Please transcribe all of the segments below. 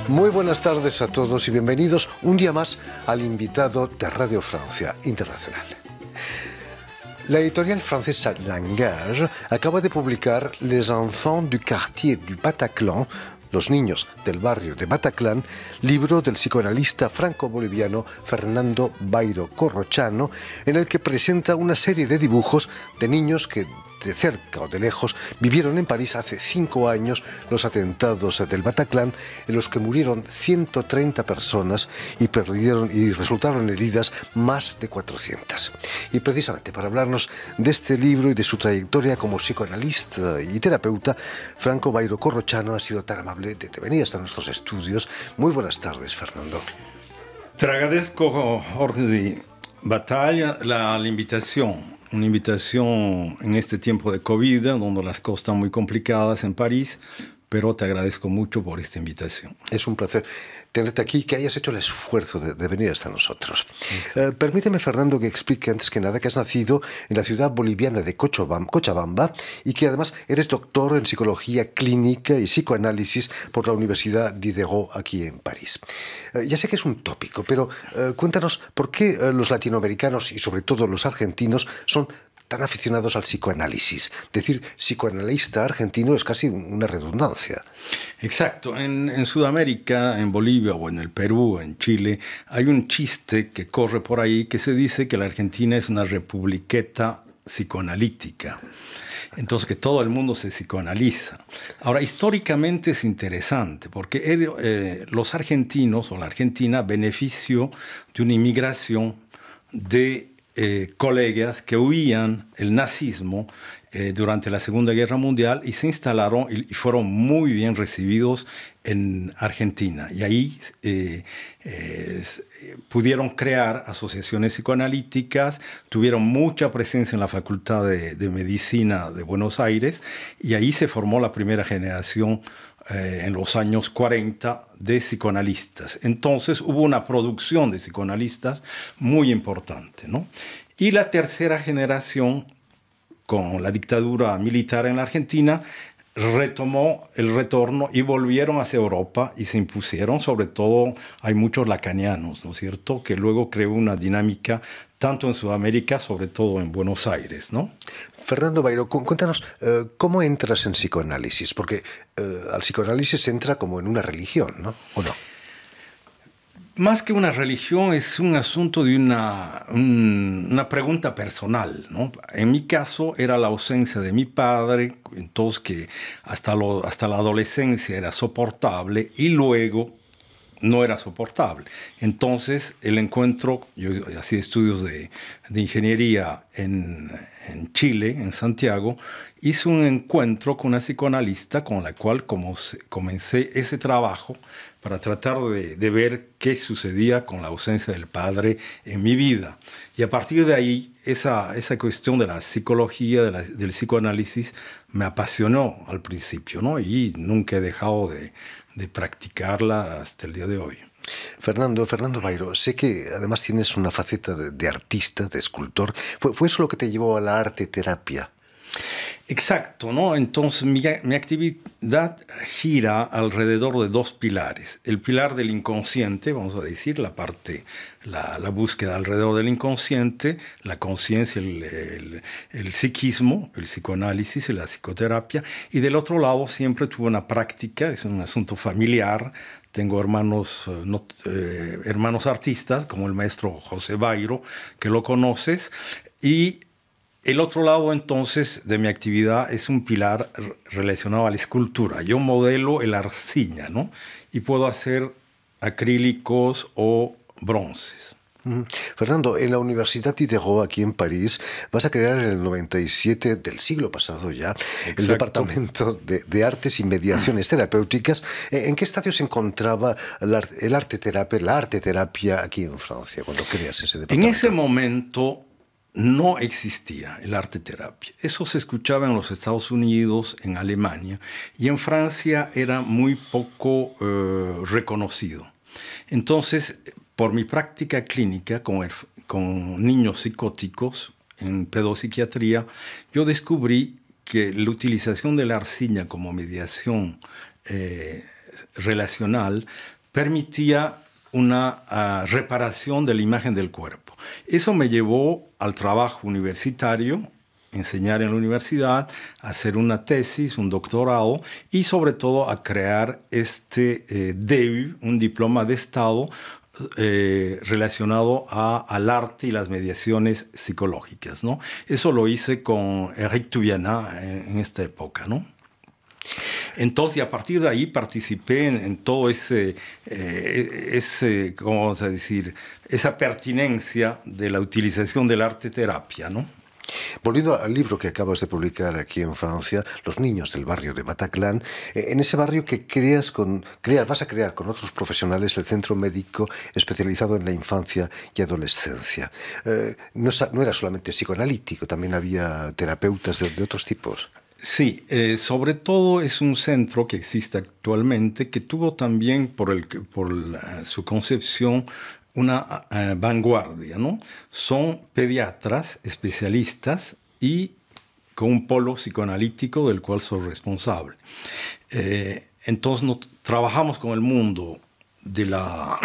Muy buenas tardes a todos y bienvenidos un día más al invitado de Radio Francia Internacional. La editorial francesa Langage acaba de publicar Les enfants du quartier du Bataclan, los niños del barrio de Bataclan, libro del psicoanalista franco-boliviano Fernando Bairo Corrochano, en el que presenta una serie de dibujos de niños que, de cerca o de lejos, vivieron en París hace 5 años los atentados del Bataclan, en los que murieron 130 personas y resultaron heridas más de 400. Y precisamente para hablarnos de este libro y de su trayectoria como psicoanalista y terapeuta, Franco Bairo Corrochano ha sido tan amable de venir hasta nuestros estudios. Muy buenas tardes, Fernando. Te agradezco, Jorge de Batalla, la invitación. Una invitación en este tiempo de COVID, donde las cosas están muy complicadas en París, pero te agradezco mucho por esta invitación. Es un placer tenerte aquí, que hayas hecho el esfuerzo de venir hasta nosotros. Permíteme, Fernando, que explique antes que nada que has nacido en la ciudad boliviana de Cochabamba y que además eres doctor en psicología clínica y psicoanálisis por la Universidad Diderot aquí en París. Ya sé que es un tópico, pero cuéntanos por qué los latinoamericanos y sobre todo los argentinos son tan aficionados al psicoanálisis. Decir psicoanalista argentino es casi una redundancia. Exacto. En Sudamérica, en Bolivia o en el Perú, en Chile, hay un chiste que corre por ahí que se dice que la Argentina es una republiqueta psicoanalítica. Entonces, que todo el mundo se psicoanaliza. Ahora, históricamente es interesante porque los argentinos o la Argentina benefició de una inmigración de colegas que huían el nazismo durante la Segunda Guerra Mundial y se instalaron y fueron muy bien recibidos en Argentina. Y ahí pudieron crear asociaciones psicoanalíticas, tuvieron mucha presencia en la Facultad de Medicina de Buenos Aires y ahí se formó la primera generación en los años 40 de psicoanalistas. Entonces hubo una producción de psicoanalistas muy importante, ¿no? Y la tercera generación, con la dictadura militar en la Argentina, retomó el retorno y volvieron hacia Europa y se impusieron. Sobre todo hay muchos lacanianos, ¿no es cierto?, que luego creó una dinámica tanto en Sudamérica, sobre todo en Buenos Aires, ¿no? Fernando Bairo, cuéntanos, ¿cómo entras en psicoanálisis? Porque al psicoanálisis se entra como en una religión, ¿no? ¿O no? Más que una religión, es un asunto de una pregunta personal, ¿no? En mi caso era la ausencia de mi padre, entonces que hasta la adolescencia era soportable y luego no era soportable. Entonces el encuentro, yo hacía estudios de ingeniería en Chile, en Santiago, hice un encuentro con una psicoanalista con la cual comencé ese trabajo para tratar de ver qué sucedía con la ausencia del padre en mi vida. Y a partir de ahí, esa cuestión de la psicología, del psicoanálisis, me apasionó al principio, ¿no? Y nunca he dejado de practicarla hasta el día de hoy. Fernando Bairo, sé que además tienes una faceta de artista, de escultor. ¿Fue eso lo que te llevó a la arte terapia? Exacto, ¿no? Entonces mi actividad gira alrededor de 2 pilares. El pilar del inconsciente, vamos a decir, la búsqueda alrededor del inconsciente, la conciencia, el psiquismo, el psicoanálisis y la psicoterapia. Y del otro lado siempre tuve una práctica, es un asunto familiar. Tengo hermanos artistas, como el maestro José Bairo, que lo conoces, y el otro lado, entonces, de mi actividad es un pilar relacionado a la escultura. Yo modelo el arcilla, ¿no? Y puedo hacer acrílicos o bronces. Fernando, en la Universidad Diderot, aquí en París, vas a crear en el 97 del siglo pasado ya el Departamento de Artes y Mediaciones Terapéuticas. ¿En qué estadio se encontraba la arte terapia aquí en Francia cuando creas ese departamento? En ese momento no existía el arte terapia. Eso se escuchaba en los Estados Unidos, en Alemania, y en Francia era muy poco reconocido. Entonces, por mi práctica clínica con niños psicóticos en pedopsiquiatría, yo descubrí que la utilización de la arcilla como mediación relacional permitía una reparación de la imagen del cuerpo. Eso me llevó al trabajo universitario, enseñar en la universidad, hacer una tesis, un doctorado y sobre todo a crear este DEU, un diploma de Estado relacionado al arte y las mediaciones psicológicas, ¿no? Eso lo hice con Eric Toubiana en esta época, ¿no? Entonces, a partir de ahí participé en todo ¿cómo vamos a decir? Esa pertinencia de la utilización del arte terapia, ¿no? Volviendo al libro que acabas de publicar aquí en Francia, Los niños del barrio de Bataclan, en ese barrio que vas a crear con otros profesionales el Centro Médico Especializado en la Infancia y Adolescencia. No era solamente psicoanalítico, también había terapeutas de otros tipos. Sí, sobre todo es un centro que existe actualmente, que tuvo también por su concepción una vanguardia, ¿no? Son pediatras especialistas y con un polo psicoanalítico del cual soy responsable. Entonces trabajamos con el mundo de la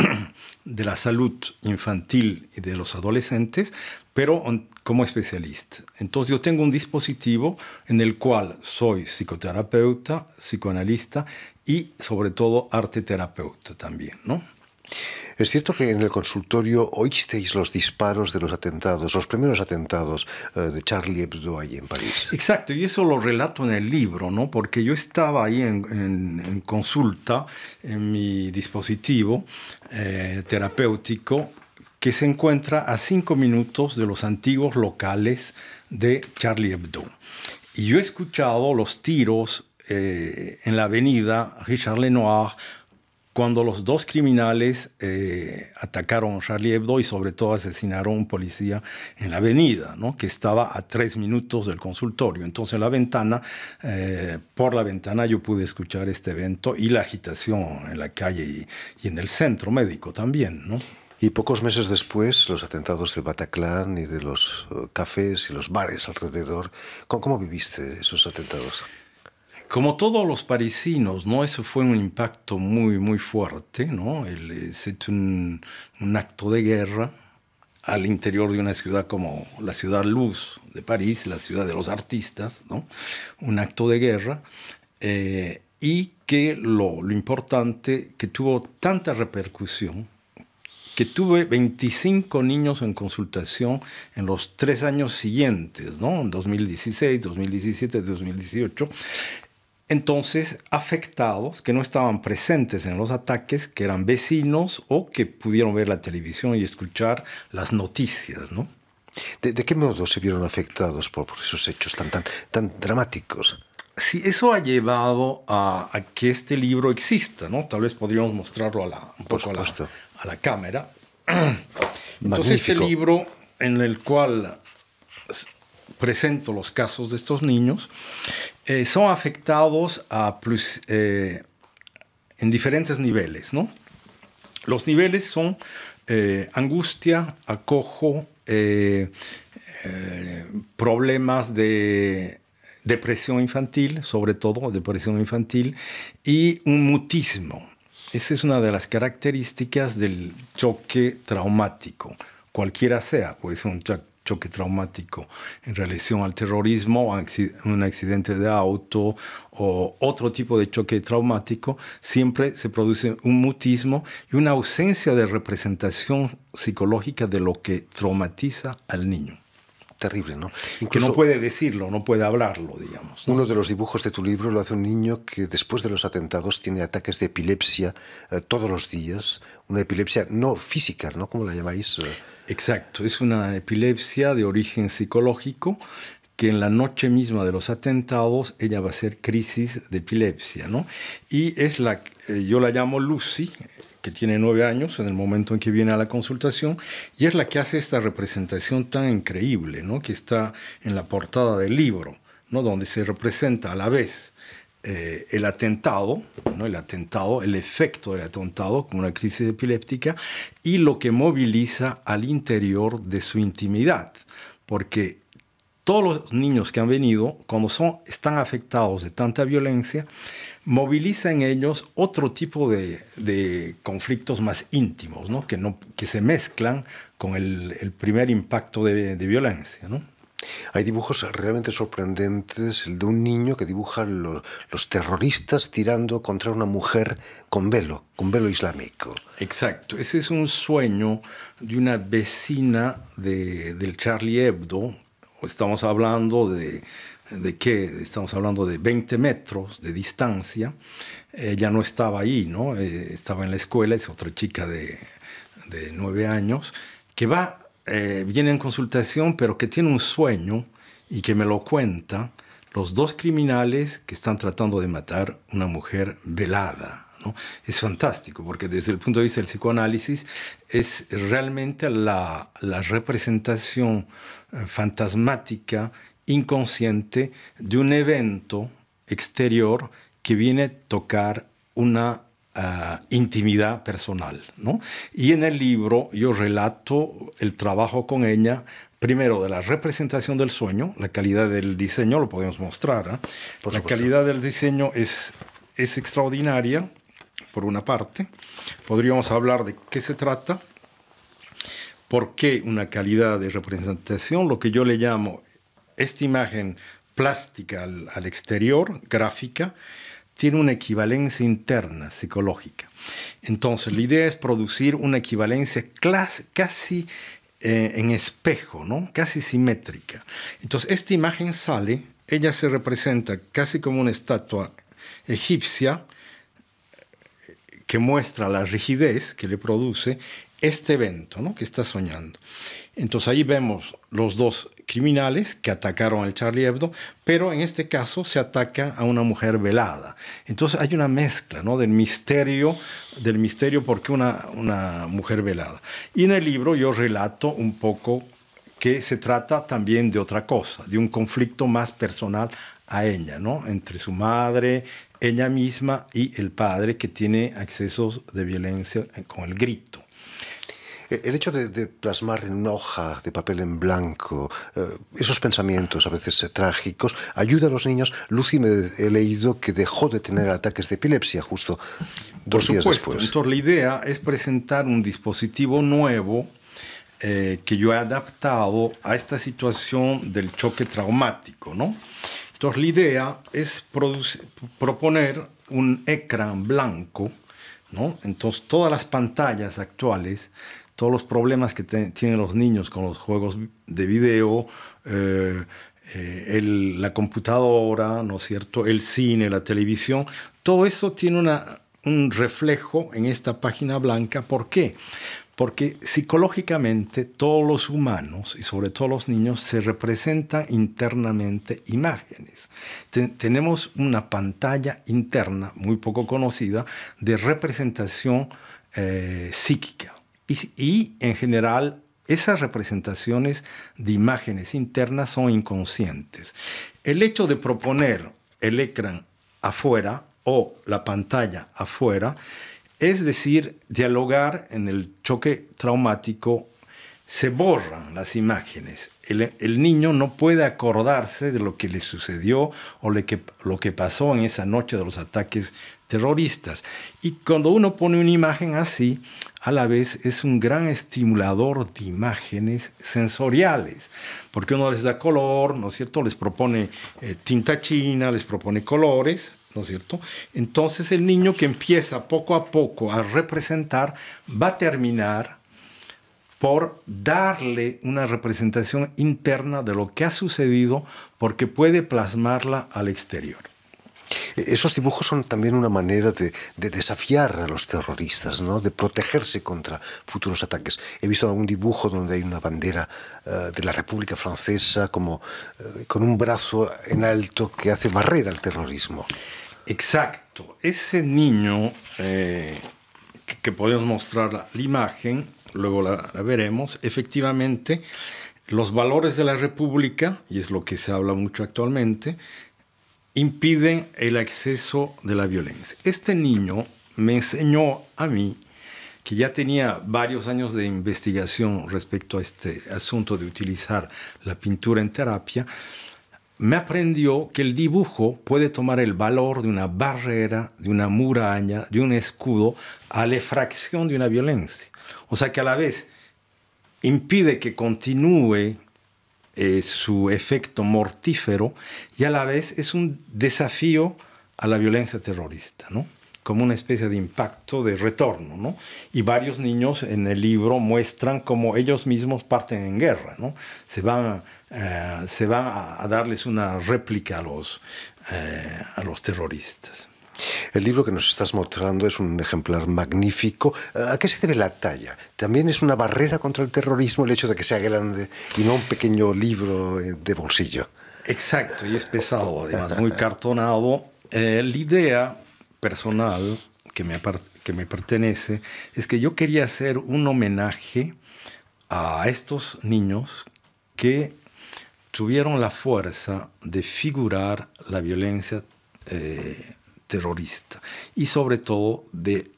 salud infantil y de los adolescentes, pero como especialista. Entonces yo tengo un dispositivo en el cual soy psicoterapeuta, psicoanalista y sobre todo arte terapeuta también, ¿no? Es cierto que en el consultorio oísteis los disparos de los atentados, los primeros atentados de Charlie Hebdo ahí en París. Exacto, y eso lo relato en el libro, ¿no? Porque yo estaba ahí en consulta en mi dispositivo terapéutico que se encuentra a 5 minutos de los antiguos locales de Charlie Hebdo. Y yo he escuchado los tiros en la avenida Richard Lenoir, cuando los dos criminales atacaron a Charlie Hebdo y sobre todo asesinaron a un policía en la avenida, ¿no? Que estaba a 3 minutos del consultorio. Entonces por la ventana yo pude escuchar este evento y la agitación en la calle y en el centro médico también, ¿no? Y pocos meses después, los atentados de Bataclan y de los cafés y los bares alrededor. ¿Cómo viviste esos atentados? Como todos los parisinos, ¿no? Eso fue un impacto muy, muy fuerte, ¿no? Es un acto de guerra al interior de una ciudad como la ciudad luz de París, la ciudad de los artistas, ¿no? Un acto de guerra y que lo importante, que tuvo tanta repercusión, que tuve 25 niños en consultación en los 3 años siguientes, ¿no? En 2016, 2017, 2018. Entonces, afectados que no estaban presentes en los ataques, que eran vecinos o que pudieron ver la televisión y escuchar las noticias, ¿no? ¿De qué modo se vieron afectados por esos hechos tan dramáticos? Sí, eso ha llevado a que este libro exista, ¿no? Tal vez podríamos mostrarlo un poco a la cámara. Entonces, este libro en el cual presento los casos de estos niños son afectados en diferentes niveles, ¿no? Los niveles son angustia, acojo, problemas de depresión infantil, sobre todo depresión infantil, y un mutismo. Esa es una de las características del choque traumático, cualquiera sea, puede ser un choque traumático en relación al terrorismo, un accidente de auto o otro tipo de choque traumático, siempre se produce un mutismo y una ausencia de representación psicológica de lo que traumatiza al niño. Terrible, ¿no? Incluso, que no puede decirlo, no puede hablarlo, digamos, ¿no? Uno de los dibujos de tu libro lo hace un niño que después de los atentados tiene ataques de epilepsia todos los días, una epilepsia no física, ¿no? ¿Cómo la llamáis? Exacto, es una epilepsia de origen psicológico que en la noche misma de los atentados ella va a hacer crisis de epilepsia, ¿no? Y es yo la llamo Lucy, que tiene 9 años en el momento en que viene a la consultación, y es la que hace esta representación tan increíble, ¿no? Que está en la portada del libro, ¿no? Donde se representa a la vez el atentado, ¿no? El efecto del atentado como una crisis epiléptica y lo que moviliza al interior de su intimidad, porque todos los niños que han venido, cuando están afectados de tanta violencia, moviliza en ellos otro tipo de conflictos más íntimos, ¿no? Que se mezclan con el primer impacto de violencia, ¿no? Hay dibujos realmente sorprendentes, el de un niño que dibuja los terroristas tirando contra una mujer con velo islámico. Exacto, ese es un sueño de una vecina del Charlie Hebdo. Estamos hablando ¿de qué? Estamos hablando de 20 metros de distancia. Ella no estaba ahí, ¿no? Estaba en la escuela, es otra chica de 9 años, que viene en consultación, pero que tiene un sueño y que me lo cuenta, los dos criminales que están tratando de matar una mujer velada, ¿no? Es fantástico, porque desde el punto de vista del psicoanálisis es realmente la representación fantasmática, inconsciente, de un evento exterior que viene a tocar una intimidad personal, ¿no? Y en el libro yo relato el trabajo con ella, primero de la representación del sueño, la calidad del diseño, lo podemos mostrar, ¿eh? La calidad del diseño es extraordinaria, por una parte. Podríamos hablar de qué se trata, por qué una calidad de representación, lo que yo le llamo esta imagen plástica al exterior, gráfica, tiene una equivalencia interna, psicológica. Entonces, la idea es producir una equivalencia casi en espejo, ¿no? Casi simétrica. Entonces, esta imagen sale, ella se representa casi como una estatua egipcia que muestra la rigidez que le produce este evento, ¿no? Que está soñando. Entonces, ahí vemos los dos criminales que atacaron al Charlie Hebdo, pero en este caso se ataca a una mujer velada. Entonces hay una mezcla, ¿no? del misterio porque una mujer velada. Y en el libro yo relato un poco que se trata también de otra cosa, de un conflicto más personal a ella, ¿no? Entre su madre, ella misma y el padre, que tiene accesos de violencia con el grito. El hecho de plasmar en una hoja de papel en blanco esos pensamientos a veces trágicos ayuda a los niños. Lucy, he leído que dejó de tener ataques de epilepsia justo 2 días después. Entonces la idea es presentar un dispositivo nuevo que yo he adaptado a esta situación del choque traumático, ¿no? Entonces la idea es proponer un ecrán blanco, ¿no? Entonces todas las pantallas actuales, todos los problemas que tienen los niños con los juegos de video, la computadora, ¿no es cierto?, el cine, la televisión, todo eso tiene un reflejo en esta página blanca. ¿Por qué? Porque psicológicamente todos los humanos, y sobre todo los niños, se representan internamente imágenes. Tenemos una pantalla interna, muy poco conocida, de representación psíquica. Y en general, esas representaciones de imágenes internas son inconscientes. El hecho de proponer el ecrán afuera o la pantalla afuera, es decir, dialogar en el choque traumático, se borran las imágenes. El niño no puede acordarse de lo que le sucedió o lo que pasó en esa noche de los ataques terroristas. Y cuando uno pone una imagen así, a la vez es un gran estimulador de imágenes sensoriales, porque uno les da color, ¿no es cierto? Les propone tinta china, les propone colores, ¿no es cierto? Entonces el niño, que empieza poco a poco a representar, va a terminar por darle una representación interna de lo que ha sucedido, porque puede plasmarla al exterior. Esos dibujos son también una manera de desafiar a los terroristas, ¿no? De protegerse contra futuros ataques. He visto algún dibujo donde hay una bandera de la República Francesa como con un brazo en alto que hace barrera al terrorismo. Exacto. Ese niño, que podemos mostrar la imagen, luego la veremos, efectivamente, los valores de la República, y es lo que se habla mucho actualmente, impiden el acceso de la violencia. Este niño me enseñó a mí que ya tenía varios años de investigación respecto a este asunto de utilizar la pintura en terapia, me aprendió que el dibujo puede tomar el valor de una barrera, de una muralla, de un escudo, a la efracción de una violencia. O sea que a la vez impide que continúe su efecto mortífero y a la vez es un desafío a la violencia terrorista, ¿no? Como una especie de impacto de retorno, ¿no? Y varios niños en el libro muestran cómo ellos mismos parten en guerra, ¿no? Se van a darles una réplica a los terroristas. El libro que nos estás mostrando es un ejemplar magnífico. ¿A qué se debe la talla? ¿También es una barrera contra el terrorismo el hecho de que sea grande y no un pequeño libro de bolsillo? Exacto, y es pesado, además, muy cartonado. La idea personal que me pertenece es que yo quería hacer un homenaje a estos niños que tuvieron la fuerza de figurar la violencia terrorista y sobre todo de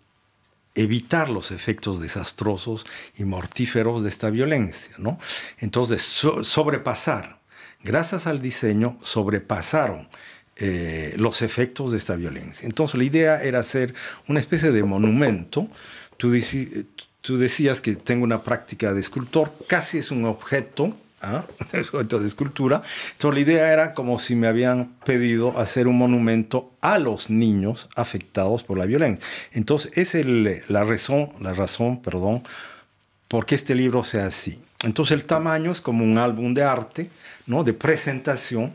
evitar los efectos desastrosos y mortíferos de esta violencia, ¿no? Entonces, sobrepasar, gracias al diseño, sobrepasaron los efectos de esta violencia. Entonces, la idea era hacer una especie de monumento. Tú decías que tengo una práctica de escultor, casi es un objeto, de escultura. Entonces la idea era como si me habían pedido hacer un monumento a los niños afectados por la violencia. Entonces esa es la razón, por qué este libro sea así. Entonces el tamaño es como un álbum de arte, ¿no? De presentación,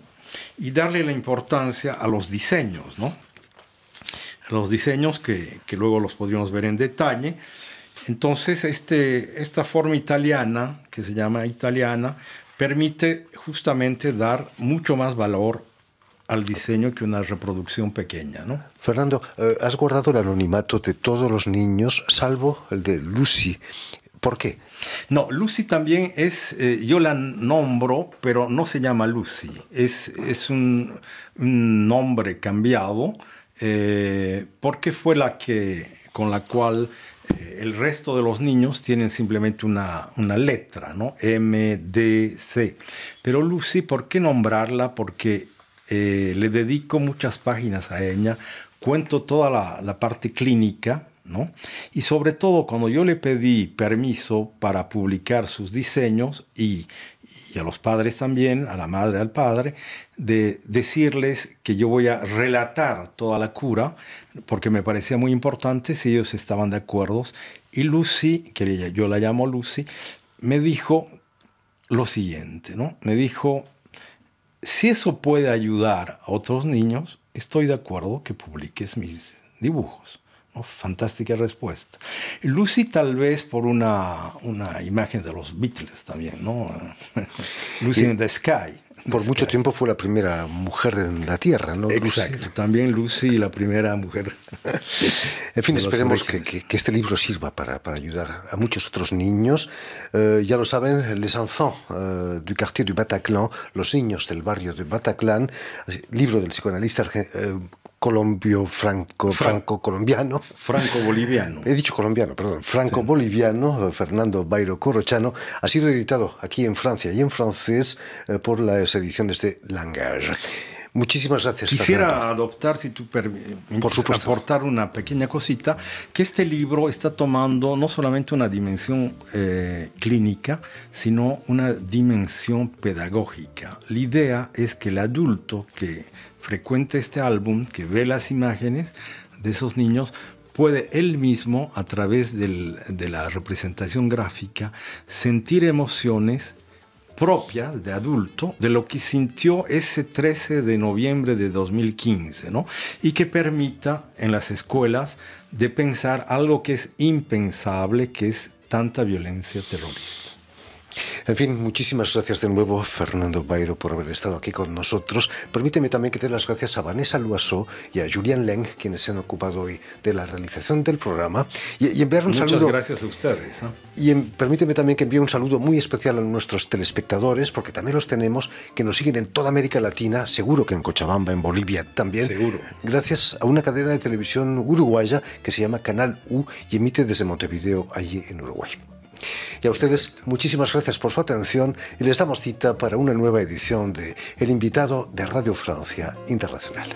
y darle la importancia a los diseños, ¿no? Los diseños que luego los podríamos ver en detalle. Entonces, esta forma italiana, que se llama italiana, permite justamente dar mucho más valor al diseño que una reproducción pequeña, ¿no? Fernando, has guardado el anonimato de todos los niños, salvo el de Lucy. ¿Por qué? No, Lucy también es, yo la nombro, pero no se llama Lucy. Es un nombre cambiado, porque fue con la cual el resto de los niños tienen simplemente una letra, ¿no? M, D, C. Pero Lucy, ¿por qué nombrarla? Porque le dedico muchas páginas a ella, cuento toda la parte clínica, ¿no? Y sobre todo cuando yo le pedí permiso para publicar sus diseños y a los padres también, a la madre, al padre, de decirles que yo voy a relatar toda la cura, porque me parecía muy importante si ellos estaban de acuerdo. Y Lucy, que yo la llamo Lucy, me dijo lo siguiente, ¿no? Me dijo, si eso puede ayudar a otros niños, estoy de acuerdo que publiques mis dibujos. ¿No? Fantástica respuesta. Lucy tal vez por una imagen de los Beatles también, ¿no? Lucy in the Sky. Por mucho tiempo fue la primera mujer en la Tierra, ¿no? Exacto, Lucy. También Lucy, la primera mujer. En fin, esperemos que este libro sirva para ayudar a muchos otros niños. Ya lo saben, Les enfants du quartier du Bataclan, los niños del barrio de Bataclan, libro del psicoanalista franco-colombiano. Franco-boliviano. He dicho colombiano, perdón. Franco-boliviano, Fernando Bairo Corrochano, ha sido editado aquí en Francia y en francés por las ediciones de Langage. Muchísimas gracias, Quisiera Fernando. adoptar, si tú permites, Por supuesto, aportar una pequeña cosita, que este libro está tomando no solamente una dimensión clínica, sino una dimensión pedagógica. La idea es que el adulto que frecuente este álbum, que ve las imágenes de esos niños, puede él mismo, a través de la representación gráfica, sentir emociones propias de adulto, de lo que sintió ese 13 de noviembre de 2015, ¿no? Y que permita en las escuelas de pensar algo que es impensable, que es tanta violencia terrorista. En fin, muchísimas gracias de nuevo, Fernando Bairo, por haber estado aquí con nosotros. Permíteme también que dé las gracias a Vanessa Loiseau y a Julian Leng, quienes se han ocupado hoy de la realización del programa. Y enviar un saludo. Muchas gracias a ustedes. Permíteme también que envíe un saludo muy especial a nuestros telespectadores, porque también los tenemos, que nos siguen en toda América Latina, seguro que en Cochabamba, en Bolivia también. Seguro. Gracias a una cadena de televisión uruguaya que se llama Canal U y emite desde Montevideo, allí en Uruguay. Y a ustedes, muchísimas gracias por su atención y les damos cita para una nueva edición de El Invitado de Radio Francia Internacional.